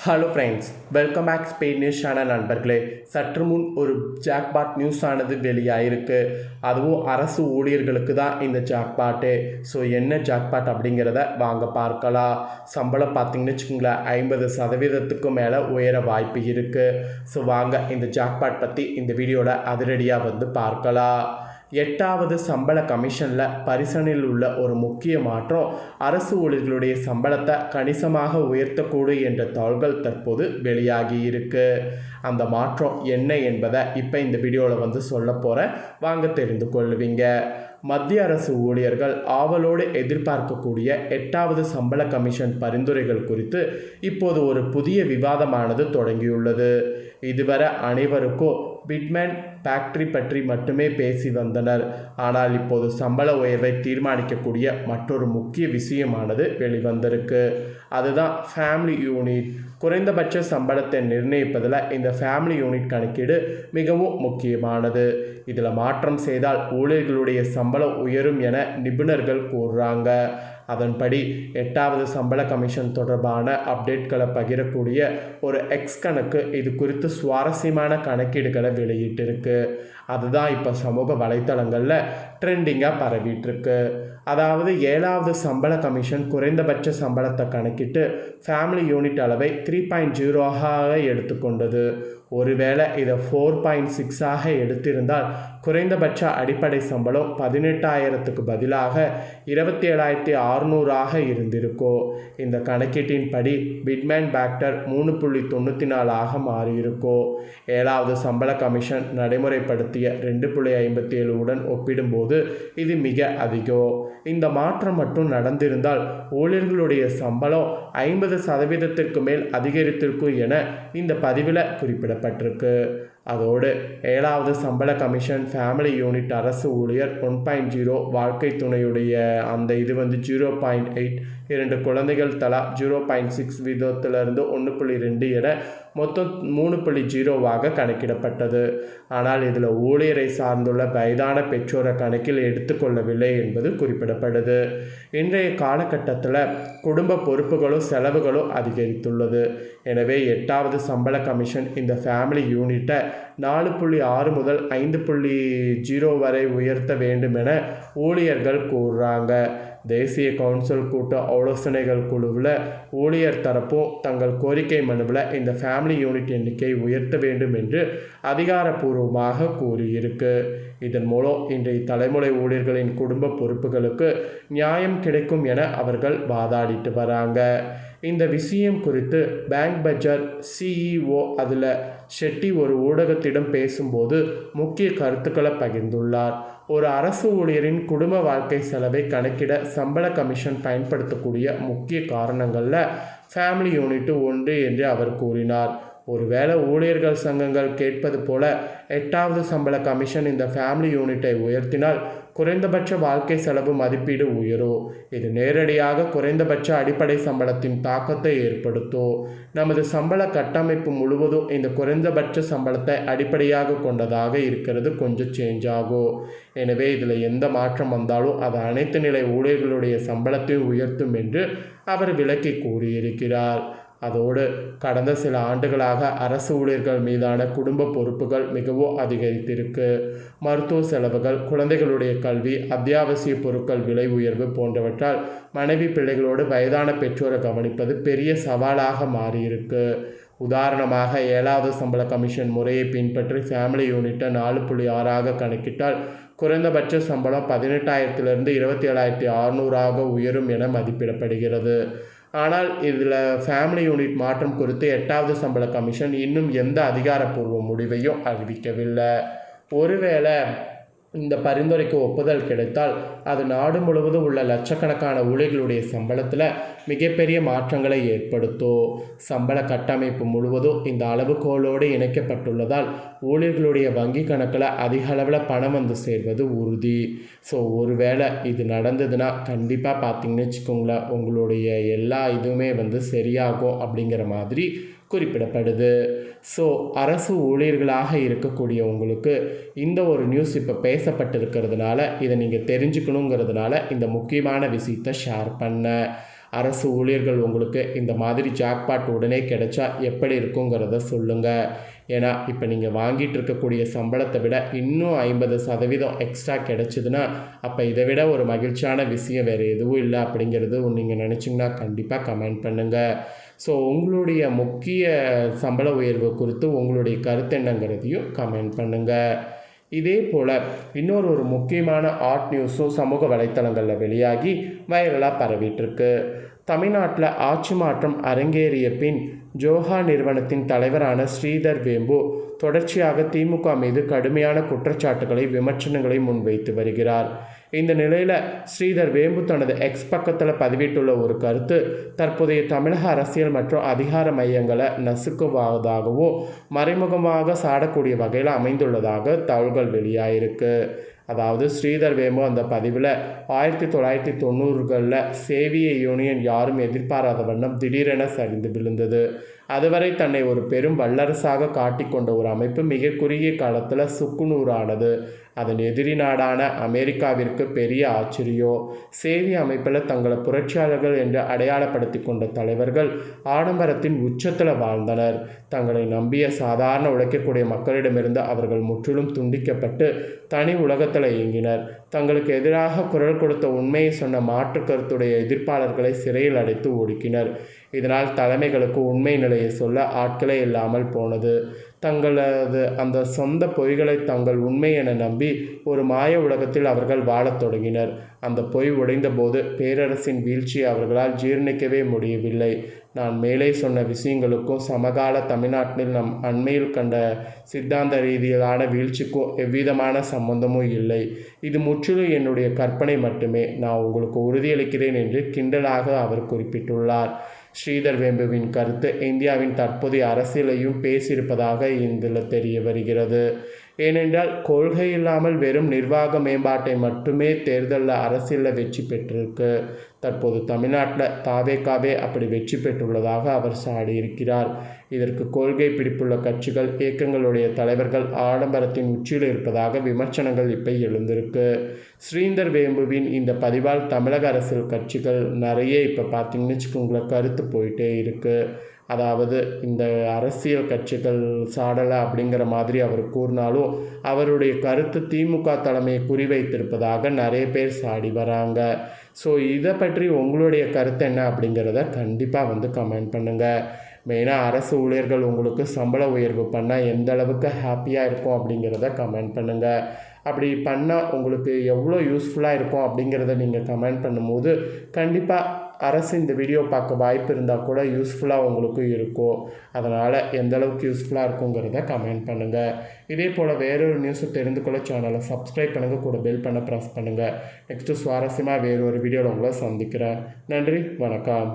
Hello friends, welcome back Spain news channel நண்பர்களே. சற்று முன் ஒரு ஜாக்பாட் நியூஸ் ஆனது வெளியாயிருக்கு. அதுவும் அரசு ஊழியர்களுக்கு தான் இந்த ஜாக்பாட்டு. ஸோ என்ன ஜாக்பாட் அப்படிங்கிறத வாங்க பார்க்கலாம். சம்பளம் பார்த்தீங்கன்னு வச்சுக்கோங்களேன், 50% மேலே உயர வாய்ப்பு இருக்குது. ஸோ வாங்க இந்த ஜாக்பாட் பற்றி இந்த வீடியோவில் அதிரடியாக பார்க்கலாம். 8வது சம்பள கமிஷனில் பரிசீலனையில் உள்ள ஒரு முக்கிய மாற்றம் அரசு ஊழியர்களுடைய சம்பளத்தை கணிசமாக உயர்த்தக்கூடும் என்ற தகவல்கள் தற்போது வெளியாகி இருக்கு. அந்த மாற்றம் என்ன என்பதை இப்போ இந்த வீடியோவில் சொல்ல போகிறேன், வாங்க தெரிந்து கொள்வீங்க. மத்திய அரசு ஊழியர்கள் ஆவலோடு எதிர்பார்க்கக்கூடிய 8வது சம்பள கமிஷன் பரிந்துரைகள் குறித்து இப்போது ஒரு புதிய விவாதமானது தொடங்கியுள்ளது. இதுவரை அனைவருக்கும் பிட்மேன் ஃபேக்டரி பற்றி மட்டுமே பேசி வந்தனர். ஆனால் இப்போது சம்பள உயர்வை தீர்மானிக்கக்கூடிய மற்றொரு முக்கிய விஷயமானது வெளிவந்திருக்கு. அதுதான் ஃபேமிலி யூனிட். குறைந்தபட்ச சம்பளத்தை நிர்ணயிப்பதில் இந்த ஃபேமிலி யூனிட் கணக்கீடு மிகவும் முக்கியமானது. இதில் மாற்றம் செய்தால் ஊழியர்களுடைய சம்பளம் உயரும் என நிபுணர்கள் கூறுறாங்க. அதன்படி 8வது சம்பள கமிஷன் தொடர்பான அப்டேட்களை பகிரக்கூடிய ஒரு எக்ஸ் கணக்கு இது குறித்து சுவாரஸ்யமான கணக்கீடுகளை வெளியிட்டிருக்கு. அதுதான் இப்போ சமூக வலைத்தளங்களில் ட்ரெண்டிங்காக பரவிட்டுருக்கு. அதாவது 7வது சம்பள கமிஷன் குறைந்தபட்ச சம்பளத்தை கணக்கிட்டு ஃபேமிலி யூனிட் அளவை 3.0ஆக எடுத்துக்கொண்டது. ஒருவேளை இதை 4.6ஆக எடுத்திருந்தால் குறைந்தபட்ச அடிப்படை சம்பளம் 18,000க்கு பதிலாக 27,600ஆக இருந்திருக்கும். இந்த கணக்கீட்டின் படி பிட்மேன் ஃபேக்டர் 3.94ஆக மாறியிருக்கும். 7வது சம்பள கமிஷன் நடைமுறைப்படுத்திய 2.57 உடன் ஒப்பிடும்போது இது மிக அதிகம். இந்த மாற்றம் மட்டும் நடந்திருந்தால் ஊழியர்களுடைய சம்பளம் 50%க்கு மேல் அதிகரித்திருக்கும் என இந்த பதிவில் குறிப்பிடப்பட்டிருக்கு. அதோடு 7வது சம்பள கமிஷன் ஃபேமிலி யூனிட் அரசு ஊழியர் 1.0 வாழ்க்கை துணையுடைய அந்த இது 0.8 2 குழந்தைகள் தலா 0.6 வீதத்திலிருந்து 1.2 என மொத்தம் 3.0ஆக கணக்கிடப்பட்டது. ஆனால் இதில் ஊழியரை சார்ந்துள்ள வயதான பெற்றோரை கணக்கில் எடுத்துக்கொள்ளவில்லை என்பது குறிப்பிடப்படுது. இன்றைய காலகட்டத்தில் குடும்ப பொறுப்புகளும் செலவுகளும் அதிகரித்துள்ளது. எனவே 8வது சம்பள கமிஷன் இந்த ஃபேமிலி யூனிட்டை 4.6 முதல் 5.0 வரை உயர்த்த வேண்டும் என ஊழியர்கள் கூறுறாங்க. தேசிய கவுன்சில் கூட்ட ஆலோசனைகள் குழுவில் ஊழியர் தரப்பும் தங்கள் கோரிக்கை மனுவில் இந்த ஃபேமிலி யூனிட் எண்ணிக்கை உயர்த்த வேண்டும் என்று அதிகாரப்பூர்வமாக கூறியிருக்கு. இதன் மூலம் இன்றைய தலைமுறை ஊழியர்களின் குடும்ப பொறுப்புகளுக்கு நியாயம் கிடைக்கும் என அவர்கள் வாதாடிட்டு வராங்க. இந்த விஷயம் குறித்து பேங்க் பஜார் சிஇஓ அதில் ஷெட்டி ஒரு ஊடகத்திடம் பேசும்போது முக்கிய கருத்துக்களை பகிர்ந்துள்ளார். ஒரு அரசு ஊழியரின் குடும்ப வாழ்க்கை செலவை கணக்கிட சம்பள கமிஷன் பயன்படுத்தக்கூடிய முக்கிய காரணங்களில் ஃபேமிலி யூனிட் ஒன்று என்று அவர் கூறினார். ஒருவேளை ஊழியர்கள் சங்கங்கள் கேட்பது போல 8வது சம்பள கமிஷன் இந்த ஃபேமிலி யூனிட்டை உயர்த்தினால் குறைந்தபட்ச வாழ்க்கை செலவு மதிப்பீடு உயரும். இது நேரடியாக குறைந்தபட்ச அடிப்படை சம்பளத்தின் தாக்கத்தை ஏற்படுத்தும். நமது சம்பள கட்டமைப்பு முழுவதும் இந்த குறைந்தபட்ச சம்பளத்தை அடிப்படையாக கொண்டதாக இருக்கிறது கொஞ்சம் சேஞ்ச் ஆகும். எனவே இதில் எந்த மாற்றம் வந்தாலும் அது அனைத்து நிலை ஊழியர்களுடைய சம்பளத்தையும் உயர்த்தும் என்று அவர் விளக்கி கூறியிருக்கிறார். அதோடு கடந்த சில ஆண்டுகளாக அரசு ஊழியர்கள் மீதான குடும்ப பொறுப்புகள் மிகவும் அதிகரித்திருக்கு. மருத்துவ செலவுகள், குழந்தைகளுடைய கல்வி, அத்தியாவசிய பொருட்கள் விலை உயர்வு போன்றவற்றால் மனைவி பிள்ளைகளோடு வயதான பெற்றோரை கவனிப்பது பெரிய சவாலாக மாறியிருக்கு. உதாரணமாக 7வது சம்பள கமிஷன் முறையை பின்பற்றி ஃபேமிலி யூனிட்டை 4.6ஆக கணக்கிட்டால் குறைந்தபட்ச சம்பளம் 18,000லிருந்து 27,600ஆக உயரும் என மதிப்பிடப்படுகிறது. ஆனால் இதில் ஃபேமிலி யூனிட் மாற்றம் குறித்து 8வது சம்பள கமிஷன் இன்னும் எந்த அதிகாரப்பூர்வ முடிவையும் அறிவிக்கவில்லை. ஒருவேளை இந்த பரிந்துரைக்கு ஒப்புதல் கிடைத்தால் அது நாடு முழுவதும் உள்ள லட்சக்கணக்கான ஊழியர்களுடைய சம்பளத்தில் மிகப்பெரிய மாற்றங்களை ஏற்படுத்தும். சம்பள கட்டமைப்பு முழுவதும் இந்த அளவுகோலோடு இணைக்கப்பட்டுள்ளதால் ஊழியர்களுடைய வங்கி கணக்கில் அதிக அளவில் பணம் சேர்வது உறுதி. ஸோ ஒருவேளை இது நடந்ததுன்னா கண்டிப்பாக பார்த்தீங்கன்னு வச்சுக்கோங்களேன், உங்களுடைய எல்லா இதுவுமே சரியாகும் அப்படிங்கிற மாதிரி குறிப்பிடப்படுது. ஸோ அரசு ஊழியர்களாக இருக்கக்கூடிய உங்களுக்கு இந்த ஒரு நியூஸ் இப்போ பேசப்பட்டிருக்கிறதுனால இதை நீங்கள் தெரிஞ்சுக்கணுங்கிறதுனால இந்த முக்கியமான விஷயத்தை ஷேர் பண்ணேன். அரசு ஊழியர்கள் உங்களுக்கு இந்த மாதிரி ஜாக்பாட் உடனே கிடைச்சா எப்படி இருக்குங்கிறத சொல்லுங்கள். ஏன்னா இப்போ நீங்கள் வாங்கிட்டு இருக்கக்கூடிய சம்பளத்தை விட இன்னும் 50% எக்ஸ்ட்ரா கிடைச்சிதுன்னா அப்போ இதை விட ஒரு மகிழ்ச்சியான விஷயம் வேறு எதுவும் இல்லை அப்படிங்கிறது நீங்கள் நினச்சிங்கன்னா கண்டிப்பாக கமெண்ட் பண்ணுங்கள். ஸோ உங்களுடைய முக்கிய சம்பள உயர்வு குறித்து உங்களுடைய கருத்து என்னங்கிறதையும் கமெண்ட் பண்ணுங்கள். இதே போல் இன்னொரு முக்கியமான ஆர்ட் நியூஸும் சமூக வலைத்தளங்களில் வெளியாகி வைரலாக பரவிட்டுருக்கு. தமிழ்நாட்டில் ஆட்சி மாற்றம் அரங்கேறிய பின் ஜோஹா நிறுவனத்தின் தலைவரான ஸ்ரீதர் வேம்பு தொடர்ச்சியாக திமுக மீது கடுமையான குற்றச்சாட்டுகளை விமர்சனங்களை முன்வைத்து வருகிறார். இந்த நிலையில் ஸ்ரீதர் வேம்பு தனது எக்ஸ் பக்கத்தில் பதிவிட்டுள்ள ஒரு கருத்து தற்போதைய தமிழக அரசியல் மற்றும் அதிகார மையங்களை நசுக்குவதாகவும் மறைமுகமாக சாடக்கூடிய வகையில் அமைந்துள்ளதாக தகவல்கள் வெளியாயிருக்கு. அதாவது ஸ்ரீதர் வேம்பு அந்த பதிவில் 1990களில் சேவிய யூனியன் யாரும் எதிர்பாராத வண்ணம் திடீரென சரிந்து விழுந்தது. அதுவரை தன்னை ஒரு பெரும் வல்லரசாக காட்டிக்கொண்ட ஒரு அமைப்பு மிக குறுகிய காலத்தில் சுக்குநூறானது. அதன் எதிரி நாடான அமெரிக்காவிற்கு பெரிய ஆச்சரியம். சேவி அமைப்பில் தங்களை புரட்சியாளர்கள் என்று அடையாளப்படுத்தி கொண்ட தலைவர்கள் ஆடம்பரத்தின் உச்சத்தில் வாழ்ந்தனர். தங்களை நம்பிய சாதாரண உழைக்கக்கூடிய மக்களிடமிருந்து அவர்கள் முற்றிலும் துண்டிக்கப்பட்டு தனி உலகத்தில் இயங்கினர். தங்களுக்கு எதிராக குரல் கொடுத்த உண்மையை சொன்ன மாற்று கருத்துடைய எதிர்ப்பாளர்களை சிறையில் அடைத்து ஒடுக்கினர். இதனால் தலைமைகளுக்கு உண்மை நிலையை சொல்ல ஆட்களே இல்லாமல் போனது. தங்களது அந்த சொந்த பொய்களை தங்கள் உண்மை என நம்பி ஒரு மாய உலகத்தில் அவர்கள் வாழத் தொடங்கினர். அந்த பொய் உடைந்த போது பேரரசின் வீழ்ச்சியை அவர்களால் ஜீர்ணிக்கவே முடியவில்லை. நான் மேலே சொன்ன விஷயங்களுக்கும் சமகால தமிழ்நாட்டில் நம் அண்மையில் கண்ட சித்தாந்த ரீதியிலான வீழ்ச்சிக்கும் எவ்விதமான சம்பந்தமும் இல்லை. இது முற்றிலும் என்னுடைய கற்பனை மட்டுமே. நான் உங்களுக்கு உறுதியளிக்கிறேன் என்று கிண்டலாக அவர் குறிப்பிட்டுள்ளார். ஸ்ரீதர் வேம்புவின் கருத்து இந்தியாவின் தற்போதைய அரசியலையும் பேசியிருப்பதாக இதில் தெரிய வருகிறது. ஏனென்றால் கொள்கை இல்லாமல் வெறும் நிர்வாக மேம்பாட்டை மட்டுமே தேர்தலில் அரசியலில் வெற்றி பெற்றிருக்கு. தற்போது தமிழ்நாட்டில் தாவேகாவே அப்படி வெற்றி பெற்றுள்ளதாக அவர் சாடியிருக்கிறார். இதற்கு கொள்கை பிடிப்புள்ள கட்சிகள் இயக்கங்களுடைய தலைவர்கள் ஆடம்பரத்தின் உச்சியில் இருப்பதாக விமர்சனங்கள் இப்போ எழுந்திருக்கு. ஸ்ரீதர் வேம்புவின் இந்த பதிவால் தமிழக அரசியல் கட்சிகள் நிறைய இப்போ பார்த்தீங்கன்னு வச்சுக்கோங்களேன் கருத்து போயிட்டே இருக்குது. அதாவது இந்த அரசியல் கட்சிகள் சாடலை அப்படிங்கிற மாதிரி அவர் கூறினாலும் அவருடைய கருத்து திமுக தலைமையை குறிவைத்திருப்பதாக நிறைய பேர் சாடி வராங்க. ஸோ இதை பற்றி உங்களுடைய கருத்து என்ன அப்படிங்கிறத கண்டிப்பாக கமெண்ட் பண்ணுங்கள். மெயினாக அரசு ஊழியர்கள் உங்களுக்கு சம்பள உயர்வு பண்ணால் எந்த அளவுக்கு ஹாப்பியாக இருக்கும் அப்படிங்கிறத கமெண்ட் பண்ணுங்கள். அப்படி பண்ணால் உங்களுக்கு எவ்வளோ யூஸ்ஃபுல்லாக இருக்கும் அப்படிங்கிறத நீங்கள் கமெண்ட் பண்ணும்போது கண்டிப்பாக அரசு இந்த வீடியோ பார்க்க வாய்ப்பு இருந்தால் கூட யூஸ்ஃபுல்லாக உங்களுக்கு இருக்கும். அதனால் எந்த அளவுக்கு யூஸ்ஃபுல்லாக இருக்குங்கிறத கமெண்ட் பண்ணுங்கள். இதே போல் வேறொரு நியூஸை தெரிந்து கொள்ள சேனலை சப்ஸ்கிரைப் பண்ணுங்கள், கூட பெல் பண்ண ப்ரெஸ் பண்ணுங்கள். நெக்ஸ்ட்டு சுவாரஸ்யமாக வேறொரு வீடியோவில் உங்களை சந்திக்கிறேன். நன்றி, வணக்கம்.